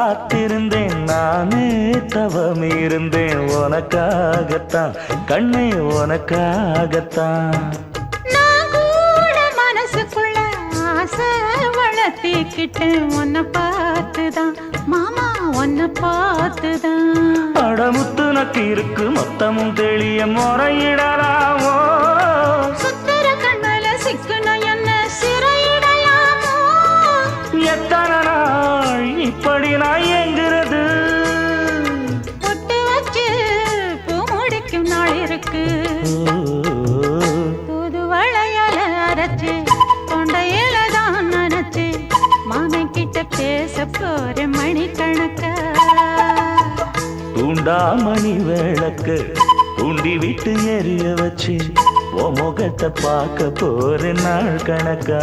காத்திருந்தேன் நானே தவம் இருந்தேன் உனக்காகத்தான் கண்ணே உனக்காகத்தான் நான் கூட மனசுக்குள்ள ஆசை வளர்த்திக்கிட்டேன் உன்னை பார்த்துதான் மாமா உன்னை பார்த்துதான் அடமுத்து நக்கு இருக்கு மொத்தமும் தெளிய முறையிடலாமோ சுத்தர கண்மல சிக்குன என்ன சிறையிடலாமோ எத்தனை நாள் இப்படி நான் எங்கிறது பொட்டு வச்சு பூ முடிக்கும் நாள் இருக்கு புது வளையல அரைச்சு தொண்டையில தான் நினைச்சு மாமன் கிட்ட பேச போற மணிக்கணக்கா தூண்டாமணி விளக்கு தூண்டி விட்டு எரிய வச்சு உன் முகத்தை பார்க்க போற நாள் கணக்கா